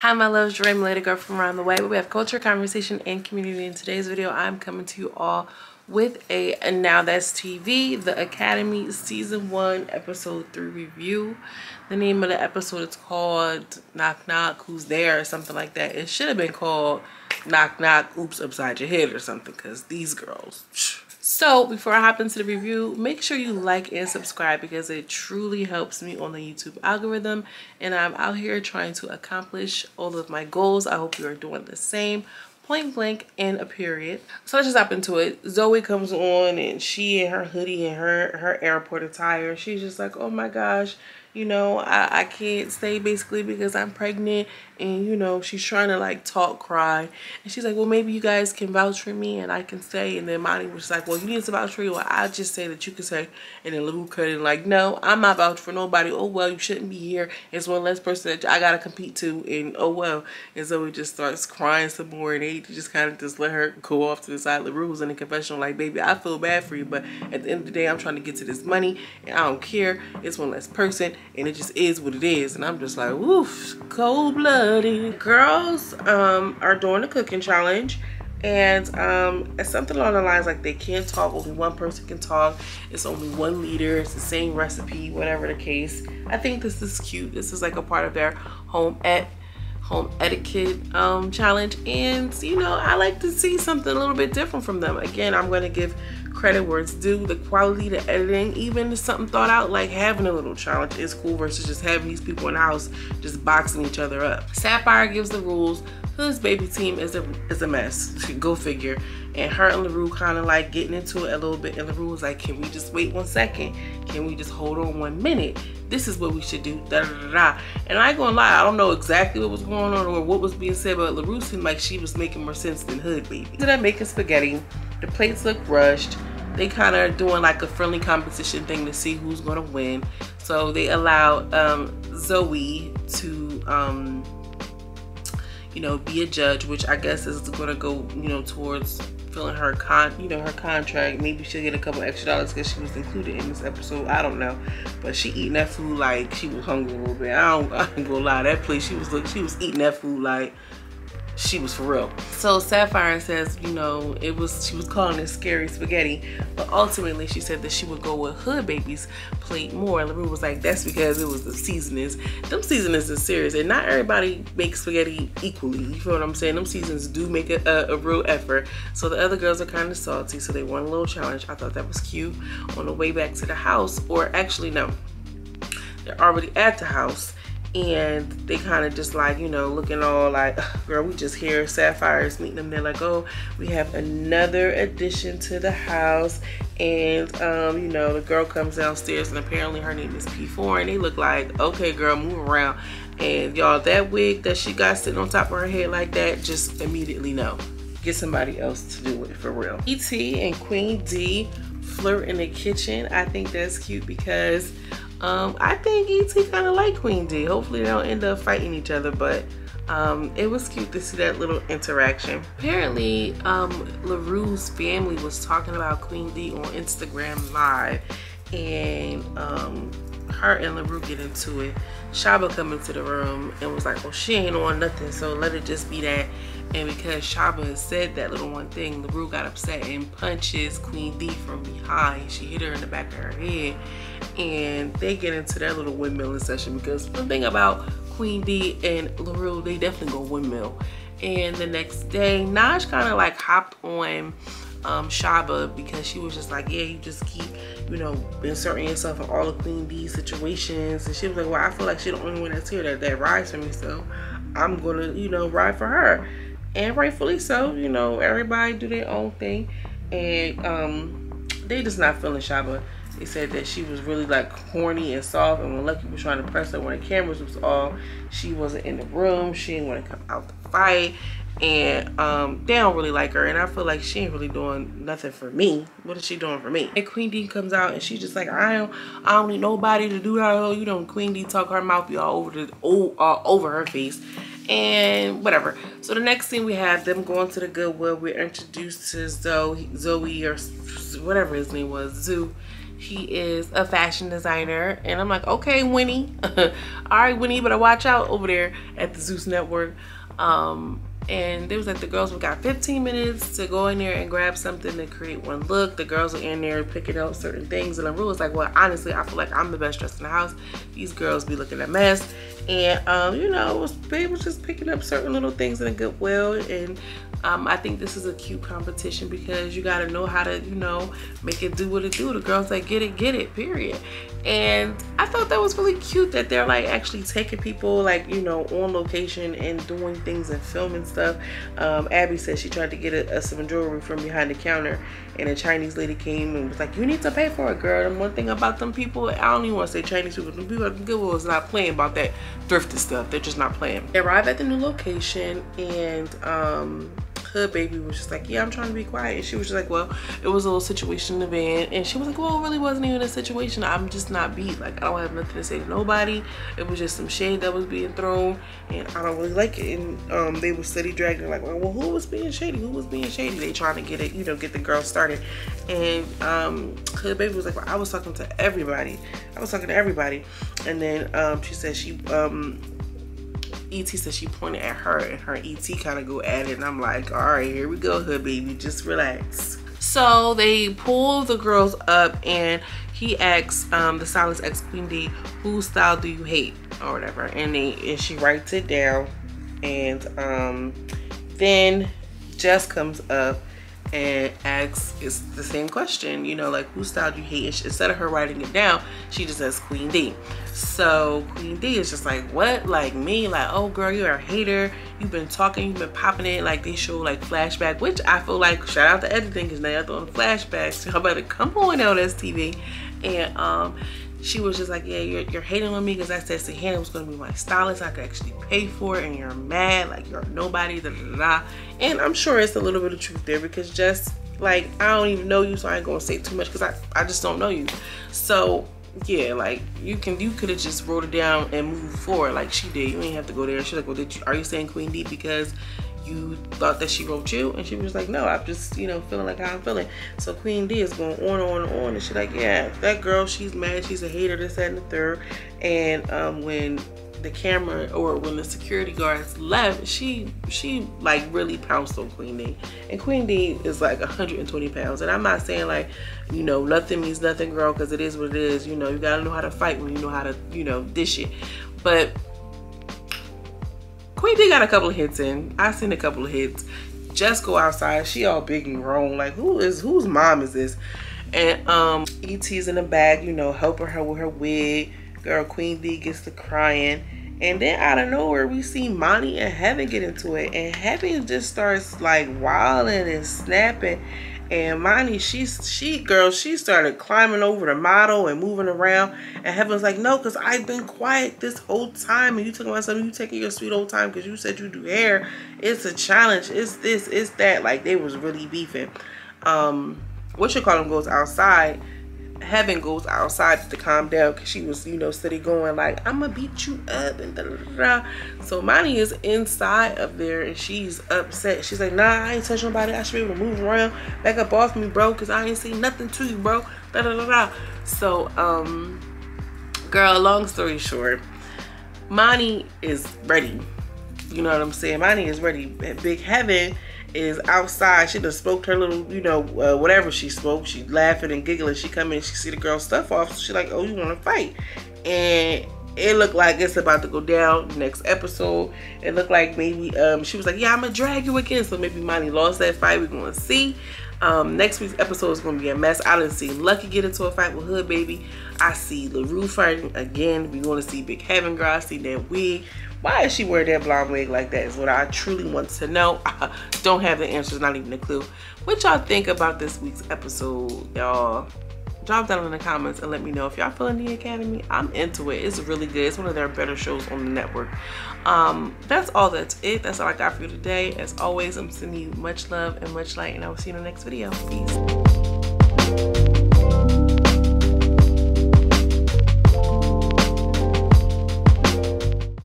Hi my loves, Dre, lady girl from around the way, where we have culture, conversation, and community. In today's video, I'm coming to you all with a Now That's TV, The Academy Season 1, Episode 3 review. The name of the episode is called Knock Knock, Who's There, or something like that. It should have been called Knock Knock, Oops Upside Your Head or something, because these girls... So before I hop into the review, make sure you like and subscribe because it truly helps me on the YouTube algorithm, and I'm out here trying to accomplish all of my goals. I hope you are doing the same. Point blank and a period. So let's just hop into it. Zoe comes on and she in her hoodie and her airport attire. She's just like, oh my gosh, you know, I can't stay basically because I'm pregnant. And you know, she's trying to like talk, cry, and she's like, well, maybe you guys can vouch for me and I can stay. And then Monty was like, well, you need to vouch for you, or I'll just say that you can stay. And then LaRue cut in like, no, I'm not vouching for nobody. Oh well, you shouldn't be here. It's one less person that I gotta compete to, and oh well. And Zoe just starts crying some more, and they just kind of just let her go off to the side. LaRue was in the confessional like, baby, I feel bad for you, but at the end of the day, I'm trying to get to this money and I don't care. It's one less person and it just is what it is. And I'm just like, woof, cold blood. Girls are doing a cooking challenge, and it's something along the lines like they can't talk, only one person can talk, it's only 1 liter, it's the same recipe, whatever the case. I think this is cute. This is like a part of their home etiquette challenge, and you know, I like to see something a little bit different from them. Again, I'm going to give credit where it's due. The quality, the editing, even something thought out like having a little challenge is cool versus just having these people in the house just boxing each other up. Sapphire gives the rules. Hood's baby team is a mess. Go figure. And her and LaRue kind of like getting into it a little bit, and LaRue was like, can we just wait 1 second? Can we just hold on 1 minute? This is what we should do, da da da da. And I ain't gonna lie, I don't know exactly what was going on or what was being said, but LaRue seemed like she was making more sense than Hood baby. They're making spaghetti. The plates look rushed. They kind of doing like a friendly competition thing to see who's gonna win. So they allowed Zoe to you know, be a judge, which I guess is gonna go, you know, towards filling her her contract. Maybe she'll get a couple extra dollars because she was included in this episode. I don't know, but she eating that food like she was hungry a little bit. I ain't gonna lie, that place she was eating that food like she was for real. So Sapphire says, you know, she was calling it scary spaghetti, but ultimately she said that she would go with Hood baby's plate more. And LaRue was like, that's because it was the seasonings. Them seasonings is serious, and not everybody makes spaghetti equally. You feel what I'm saying? Them seasonings do make a real effort. So the other girls are kind of salty, so they want a little challenge. I thought that was cute. On the way back to the house, or actually no, they're already at the house. And they kind of just like, you know, looking all like, girl, we just here. Sapphire's meeting them. They're like, oh, we have another addition to the house. And, you know, the girl comes downstairs and apparently her name is P4. And they look like, okay, girl, move around. And y'all, that wig that she got sitting on top of her head like that, just immediately no. Get somebody else to do it for real. E.T. and Queen D flirt in the kitchen. I think that's cute because I think E.T. kind of like Queen D. Hopefully they don't end up fighting each other, but it was cute to see that little interaction. Apparently, LaRue's family was talking about Queen D on Instagram Live, and her and LaRue get into it. Shaba come into the room and was like, well, she ain't on nothing, so let it just be that. And because Shaba had said that little one thing, LaRue got upset and punches Queen D from behind. She hit her in the back of her head, and they get into their little windmilling session, because one thing about Queen D and LaRue, they definitely go windmill. And the next day, Naj kind of like hopped on Shaba, because she was just like, yeah, you just keep, you know, inserting yourself in all the Queen D situations. And she was like, well, I feel like she's the only one that's here that rides for me, so I'm gonna, you know, ride for her. And rightfully so, you know, everybody do their own thing. And they just not feeling Shaba. They said that she was really like horny and soft, and when Lucky was trying to press her when the cameras was off, she wasn't in the room. She didn't want to come out to fight. And they don't really like her, and I feel like she ain't really doing nothing for me. What is she doing for me? And Queen D comes out and she's just like, I don't need nobody to do that. You know, Queen D talk her mouth be all over her face and whatever. So the next scene, we have them going to the Goodwill. We're introduced to Zoe or whatever his name was, Zeus. He is a fashion designer, and I'm like, okay, Winnie. All right, Winnie, you better watch out over there at the Zeus network. And they was like, the girls we got 15 minutes to go in there and grab something to create one look. The girls are in there picking out certain things, and I was like, well, honestly, I feel like I'm the best dressed in the house. These girls be looking a mess. And you know, they was just picking up certain little things in a good will. And I think this is a cute competition because you got to know how to, you know, make it do what it do. The girls that get it, period. And I thought that was really cute that they're like actually taking people, like, you know, on location and doing things and filming stuff. Abby said she tried to get some jewelry from behind the counter, and a Chinese lady came and was like, you need to pay for it, girl. And one thing about them people, I don't even want to say Chinese people, them people at the Goodwill is not playing about that thrifty stuff. They're just not playing. They arrive at the new location, and Hood Baby was just like, yeah, I'm trying to be quiet. And she was just like, well, it was a little situation in the van. And she was like, well, it really wasn't even a situation. I'm just not beat. Like, I don't have nothing to say to nobody. It was just some shade that was being thrown, and I don't really like it. And they were steady dragging, like, well, who was being shady? Who was being shady? They trying to get it, you know, get the girl started. And Hood Baby was like, well, I was talking to everybody. I was talking to everybody. And then she said E.T. said she pointed at her, and her E.T. kind of go at it, and I'm like, all right, here we go, Hood Baby, just relax. So they pull the girls up, and he asks the stylist ex Queen D, whose style do you hate, or whatever, and she writes it down. And then Jess comes up and asks, it's the same question, you know, like, whose style do you hate? And instead of her writing it down, she just says Queen D. So Queen D is just like, what? Like me? Like, oh girl, you're a hater. You've been talking, you've been popping it. Like, they show like flashback, which I feel like, shout out to editing, because now you're throwing flashbacks. Y'all better come on nowthatstv. And she was just like, yeah, you're hating on me because I said Hannah was going to be my stylist. I could actually pay for it, and you're mad. Like, you're nobody, da, da, da, da. And I'm sure it's a little bit of truth there, because just like, I don't even know you, so I ain't going to say too much because I just don't know you. So yeah, like, you could have just wrote it down and moved forward like she did. You ain't have to go there. She's like, well, are you saying Queen D because you thought that she wrote you? And she was like, no, I'm just, you know, feeling like how I'm feeling. So Queen D is going on and on and on, and she's like, yeah, that girl, she's mad, she's a hater, this, that, and the third. And when the camera, or when the security guards left, she like really pounced on Queen D. And Queen D is like 120 pounds. And I'm not saying like, you know, nothing means nothing, girl, because it is what it is. You know, you gotta know how to fight when you know how to, you know, dish it. But Queen D got a couple of hits in. I seen a couple of hits. Just go outside. She all big and grown. Like, whose mom is this? And E.T.'s in the bag, you know, helping her with her wig. Girl, Queen D gets to crying. And then out of nowhere, we see Monty and Heaven get into it. And Heaven just starts like wilding and snapping. And Monty, she started climbing over the model and moving around. And Heaven's like, no, because I've been quiet this whole time. And you talking about something, you taking your sweet old time because you said you do hair. It's a challenge. It's this, it's that. Like, they was really beefing. Whatchamacallit goes outside. Heaven goes outside to calm down because she was, you know, steady going like, I'm gonna beat you up and da da da. So Monty is inside of there, and she's upset. She's like, nah, I ain't touch nobody. I should be able to move around. Back up off me, bro, because I ain't seen nothing to you, bro. Da da da da. So girl, long story short, Monty is ready. You know what I'm saying? Monty is ready. Big Heaven is outside. She just spoke her little, you know, whatever she spoke. She laughing and giggling. She come in, she see the girl stuff off. So she like, oh, you want to fight? And it looked like it's about to go down next episode. It looked like maybe she was like, yeah, I'm gonna drag you again. So maybe Monty lost that fight. We're gonna see. Next week's episode is gonna be a mess. I didn't see Lucky get into a fight with Hood Baby. I see LaRue fighting again. We're gonna see Big Heaven girl. I see that wig. Why is she wearing that blonde wig like that is what I truly want to know. I don't have the answers, not even a clue. What y'all think about this week's episode, y'all? Drop down in the comments and let me know if y'all feeling the Academy. I'm into it. It's really good. It's one of their better shows on the network. That's all. That's it. That's all I got for you today. As always, I'm sending you much love and much light, and I will see you in the next video. Peace.